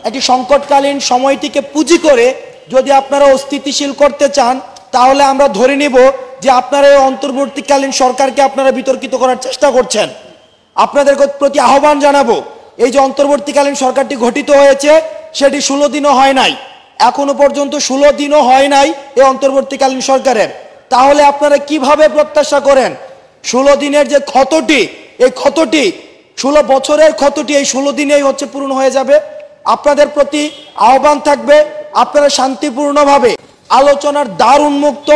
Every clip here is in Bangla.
একটি সংকটকালীন সময়টিকে পুঁজি করে যদি আপনারা অস্থিতিশীল করতে চান, তাহলে আমরা ধরে নিব যে আপনারা এই অন্তর্বর্তীকালীন সরকারকে আপনারা বিতর্কিত করার চেষ্টা করছেন। আপনাদের প্রতি আহ্বান জানাবো, এই যে অন্তর্বর্তীকালীন সরকারটি গঠিত হয়েছে সেটি 16 দিনও হয় নাই, এখনো পর্যন্ত 16 দিনও হয় নাই এই অন্তর্বর্তীকালীন সরকারের। তাহলে আপনারা কিভাবে প্রত্যাশা করেন 16 দিনের যে ক্ষতটি, এই ক্ষতটি 16 বছরের ক্ষতটি এই 16 দিনেই হচ্ছে পূরণ হয়ে যাবে? আপনাদের প্রতি আহ্বান থাকবে, আপনারা শান্তিপূর্ণভাবে আলোচনার দ্বার উন্মুক্ত।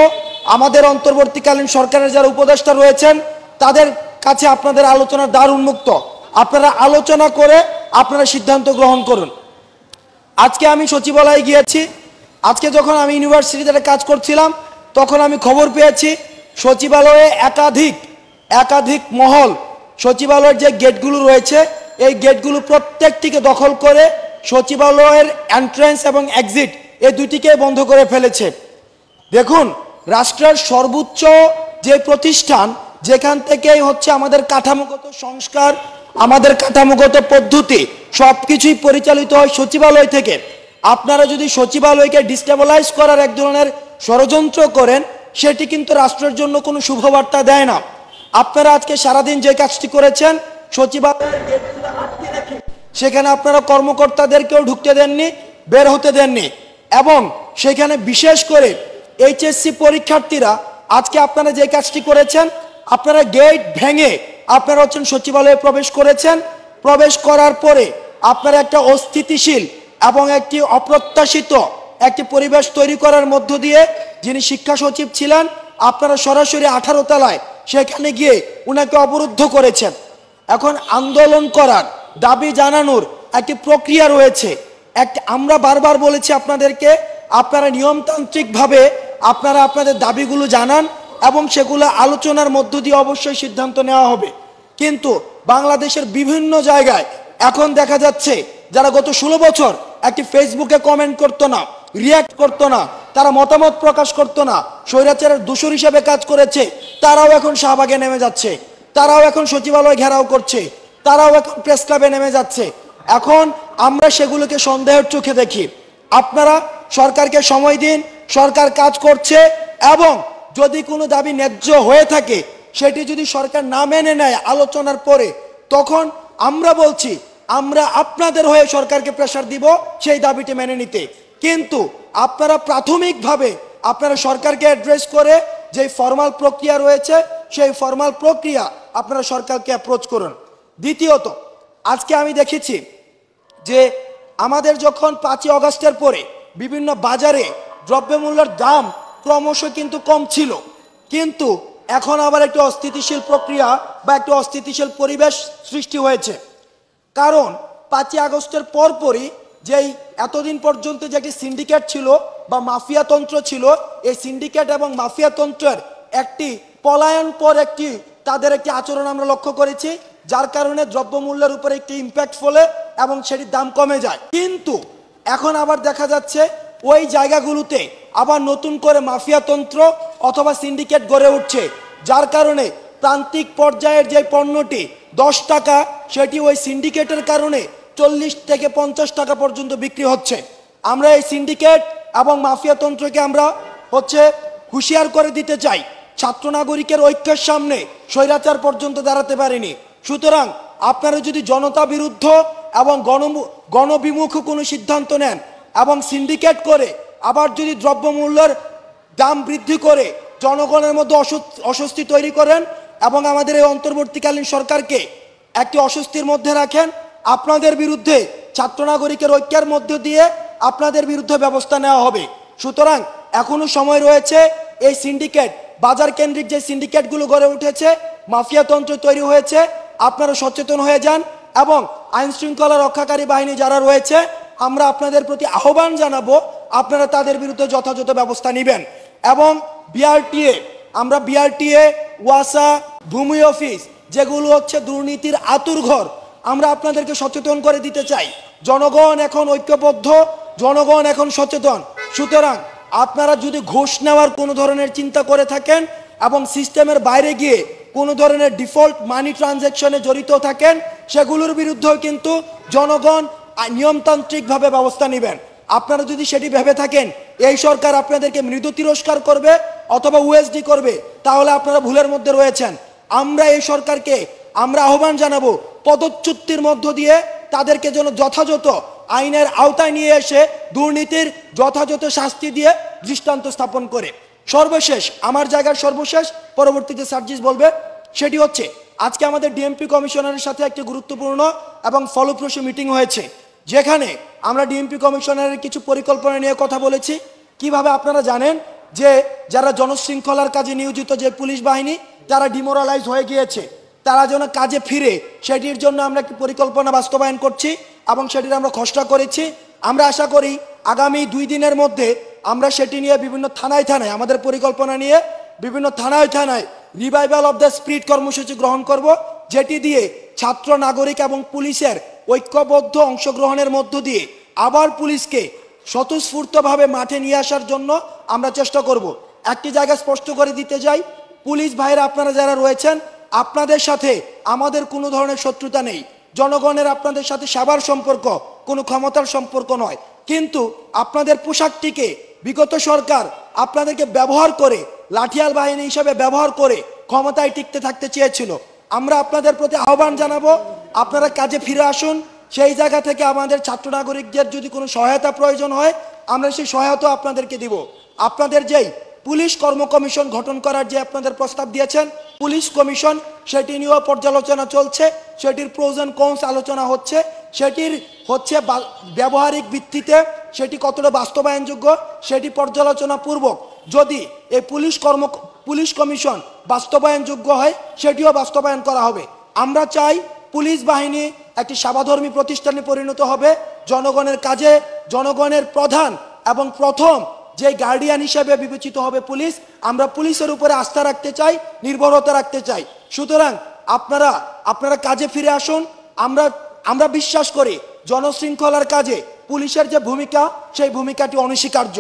আমাদের অন্তর্বর্তীকালীন সরকারের যারা উপদেষ্টা রয়েছেন তাদের কাছে আপনাদের আলোচনার দ্বার উন্মুক্ত। আপনারা আলোচনা করে আপনারা সিদ্ধান্ত গ্রহণ করুন। আজকে আমি সচিবালয়ে গিয়েছি। আজকে যখন আমি ইউনিভার্সিটিতে কাজ করছিলাম তখন আমি খবর পেয়েছি সচিবালয়ে একাধিক মহল সচিবালয়ের যে গেটগুলো রয়েছে এই গেটগুলো প্রত্যেকটিকে দখল করে সচিবালয়ের এন্ট্রান্স এবং এক্সিট এই দুটিকে বন্ধ করে ফেলেছে। দেখুন, রাষ্ট্রের সর্বোচ্চ যে প্রতিষ্ঠান, যেখান থেকেই হচ্ছে আমাদের কাঠামোগত সংস্কার, আমাদের কাঠামোগত পদ্ধতি সবকিছুই পরিচালিত হয় সচিবালয় থেকে। আপনারা যদি সচিবালয়কে ডিস্টেবলাইজ করার এক ধরনের ষড়যন্ত্র করেন, সেটি কিন্তু রাষ্ট্রের জন্য কোনো শুভবার্তা দেয় না। আপনারা আজকে সারাদিন যে কাজটি করেছেন, সচিবালয়ের গেটগুলো আটকে রেখে সেখানে আপনারা কর্মকর্তাদেরকেও ঢুকতে দেননি, বের হতে দেননি, এবং সেখানে বিশেষ করে এইচএসসি পরীক্ষার্থীরা আজকে আপনারা যে কাজটি করেছেন, আপনারা গেট ভেঙে আপনারা হচ্ছেন সচিবালয়ে প্রবেশ করেছেন। প্রবেশ করার পরে আপনারা একটা অস্থিতিশীল এবং একটি অপ্রত্যাশিত একটি পরিবেশ তৈরি করার মধ্য দিয়ে যিনি শিক্ষা সচিব ছিলেন, আপনারা সরাসরি 18 তলায় সেখানে গিয়ে উনাকে অবরুদ্ধ করেছেন। এখন আন্দোলন করার, দাবি জানানোর একটি প্রক্রিয়া রয়েছে। আমরা বারবার বলেছি আপনাদেরকে, আপনারা নিয়মতান্ত্রিকভাবে আপনারা আপনাদের দাবিগুলো জানান এবং সেগুলো আলোচনার মধ্য দিয়ে অবশ্যই সিদ্ধান্ত নেওয়া হবে। কিন্তু বাংলাদেশের বিভিন্ন জায়গায় এখন দেখা যাচ্ছে যারা গত 16 বছর একটি ফেসবুকে কমেন্ট করতো না, রিয়াক্ট করতো না, তারা মতামত প্রকাশ করতো না, স্বৈরাচারের দোষর হিসেবে কাজ করেছে, তারাও এখন শাহবাগে নেমে যাচ্ছে, তারাও এখন সচিবালয় ঘেরাও করছে, তারাও এখন প্রেস ক্লাবে নেমে যাচ্ছে। এখন আমরা সেগুলোকে সন্দেহের চোখে দেখি। আপনারা সরকারকে সময় দিন, সরকার কাজ করছে, এবং যদি কোনো দাবি ন্যায্য হয়ে থাকে সেটি যদি সরকার না মেনে নেয় আলোচনার পরে, তখন আমরা বলছি আমরা আপনাদের হয়ে সরকারকে প্রেসার দিব সেই দাবিটি মেনে নিতে। কিন্তু আপনারা প্রাথমিকভাবে আপনারা সরকারকে অ্যাড্রেস করে যে ফর্মাল প্রক্রিয়া রয়েছে সেই ফর্মাল প্রক্রিয়া আপনারা সরকারকে অ্যাপ্রোচ করুন। দ্বিতীয়ত, আজকে আমি দেখেছি যে আমাদের যখন 5ই আগস্টের পরে বিভিন্ন বাজারে দ্রব্যমূল্যের দাম ক্রমশ কিন্তু কম ছিল, কিন্তু এখন আবার একটি অস্থিতিশীল প্রক্রিয়া বা একটি অস্থিতিশীল পরিবেশ সৃষ্টি হয়েছে। কারণ 5ই আগস্টের পরপরই যেই এতদিন পর্যন্ত যে একটি সিন্ডিকেট ছিল বা মাফিয়াতন্ত্র ছিল, এই সিন্ডিকেট এবং মাফিয়াতন্ত্রের একটি পলায়ন পর একটি তাদের একটি আচরণ আমরা লক্ষ্য করেছি, যার কারণে দ্রব্যমূল্যের উপরে একটি ইম্প্যাক্ট ফলে এবং সেটির দাম কমে যায়। কিন্তু এখন আবার দেখা যাচ্ছে ওই জায়গাগুলোতে আবার নতুন করে মাফিয়াতন্ত্র অথবা সিন্ডিকেট গড়ে উঠছে, যার কারণে প্রান্তিক পর্যায়ের যে পণ্যটি 10 টাকা সেটি ওই সিন্ডিকেটের কারণে 40 থেকে 50 টাকা পর্যন্ত বিক্রি হচ্ছে। আমরা এই সিন্ডিকেট এবং মাফিয়াতন্ত্রকে আমরা হচ্ছে হুঁশিয়ার করে দিতে চাই। ছাত্র নাগরিকের ঐক্যের সামনে স্বৈরাচার পর্যন্ত দাঁড়াতে পারেনি। সুতরাং আপনারা যদি জনতা বিরুদ্ধ এবং গণবিমুখ কোনো সিদ্ধান্ত নেন এবং সিন্ডিকেট করে আবার যদি দ্রব্যমূল্যের দাম বৃদ্ধি করে জনগণের মধ্যে অস্বস্তি তৈরি করেন এবং আমাদের এই অন্তর্বর্তীকালীন সরকারকে একটি অস্বস্তির মধ্যে রাখেন, আপনাদের বিরুদ্ধে ছাত্র নাগরিকের ঐক্যের মধ্য দিয়ে আপনাদের বিরুদ্ধে ব্যবস্থা নেওয়া হবে। সুতরাং এখনো সময় রয়েছে। এই সিন্ডিকেট, বাজার কেন্দ্রিক যে সিন্ডিকেটগুলো গড়ে উঠেছে, মাফিয়াতন্ত্র তৈরি হয়েছে, আপনারা সচেতন হয়ে যান এবং আইন শৃঙ্খলা রক্ষাকারী বাহিনী যারা রয়েছে আমরা আপনাদের প্রতি আহ্বান জানাবো আপনারা তাদের বিরুদ্ধে যথাযথ ব্যবস্থা নেবেন। এবং আমরা বিআরটিএ, ওয়াসা, ভূমি অফিস যেগুলো হচ্ছে দুর্নীতির আতুরঘর, আমরা আপনাদেরকে সচেতন করে দিতে চাই। জনগণ এখন ঐক্যবদ্ধ, জনগণ এখন সচেতন। সুতরাং আপনারা যদি ঘুষ নেওয়ার কোনো ধরনের চিন্তা করে থাকেন এবং সিস্টেমের বাইরে গিয়ে কোনো ধরনের ডিফল্ট মানি ট্রানজ্যাকশনে জড়িত থাকেন, সেগুলোর বিরুদ্ধেও কিন্তু জনগণ নিয়মতান্ত্রিকভাবে ব্যবস্থা নেবেন। আপনারা যদি সেটি ভেবে থাকেন এই সরকার আপনাদেরকে মৃদু তিরস্কার করবে অথবা ওএসডি করবে, তাহলে আপনারা ভুলের মধ্যে রয়েছেন। আমরা এই সরকারকে আহ্বান জানাবো পদচ্যুতির মধ্য দিয়ে তাদেরকে যেন যথাযথ আইনের আওতায় নিয়ে এসে দুর্নীতির যথাযথ শাস্তি দিয়ে দৃষ্টান্ত স্থাপন করে। সর্বশেষ আমার জায়গার সর্বশেষ, পরবর্তীতে সার্জিস বলবে, সেটি হচ্ছে আজকে আমাদের ডিএমপি কমিশনারের সাথে একটি গুরুত্বপূর্ণ এবং ফলপ্রসূ মিটিং হয়েছে, যেখানে আমরা ডিএমপি কমিশনারের কিছু পরিকল্পনা নিয়ে কথা বলেছি। কিভাবে আপনারা জানেন যে যারা জনশৃঙ্খলার কাজে নিয়োজিত যে পুলিশ বাহিনী তারা ডিমোরালাইজ হয়ে গিয়েছে, তারা যেন কাজে ফিরে সেটির জন্য আমরা একটি পরিকল্পনা বাস্তবায়ন করছি এবং সেটির আমরা খসড়া করেছি। আমরা আশা করি আগামী 2 দিনের মধ্যে আমরা সেটি নিয়ে বিভিন্ন থানায় আমাদের পরিকল্পনা নিয়ে বিভিন্ন থানায় রিভাইভাল অফ দ্য স্পিরিট কর্মসূচি গ্রহণ করব, যেটি দিয়ে ছাত্র, নাগরিক এবং পুলিশের ঐক্যবদ্ধ অংশগ্রহণের মধ্য দিয়ে আবার পুলিশকে স্বতঃস্ফূর্তভাবে মাঠে নিয়ে আসার জন্য আমরা চেষ্টা করব। একটি জায়গা স্পষ্ট করে দিতে চাই, পুলিশ ভাইরা আপনারা যারা রয়েছেন, আপনাদের সাথে আমাদের কোনো ধরনের শত্রুতা নেই। জনগণের আপনাদের সাথে সেবার সম্পর্ক, কোনো ক্ষমতার সম্পর্ক নয়। কিন্তু আপনাদের পোশাকটিকে বিগত সরকার আপনাদেরকে ব্যবহার করে, লাঠিয়াল বাহিনী হিসেবে ব্যবহার করে ক্ষমতায় টিকতে থাকতে চেয়েছিল। আমরা আপনাদের প্রতি আহ্বান জানাবো, আপনারা কাজে ফিরে আসুন। সেই জায়গা থেকে আমাদের ছাত্র নাগরিকদের যদি কোনো সহায়তা প্রয়োজন হয়, আমরা সেই সহায়তা আপনাদেরকে দিব। আপনাদের যেই পুলিশ কর্ম কমিশন গঠন করার যে আপনাদের প্রস্তাব দিয়েছেন, পুলিশ কমিশন, সেটি নিয়েও পর্যালোচনা চলছে, সেটির প্রোজ এন্ড কনস আলোচনা হচ্ছে, সেটির ব্যবহারিক ভিত্তিতে সেটি কতটা বাস্তবায়নযোগ্য সেটি পর্যালোচনা পূর্বক যদি এই পুলিশ কমিশন বাস্তবায়নযোগ্য হয় সেটিও বাস্তবায়ন করা হবে। আমরা চাই পুলিশ বাহিনী একটি সেবাধর্মী প্রতিষ্ঠানে পরিণত হবে, জনগণের কাজে জনগণের প্রধান এবং প্রথম যে গার্ডিয়ান হিসেবে বিবেচিত হবে পুলিশ। আমরা পুলিশের উপরে আস্থা রাখতে চাই, নির্ভরতা রাখতে চাই। সুতরাং আপনারা কাজে ফিরে আসুন। আমরা বিশ্বাস করি জনশৃঙ্খলার কাজে পুলিশের যে ভূমিকা, সেই ভূমিকাটি অনস্বীকার্য।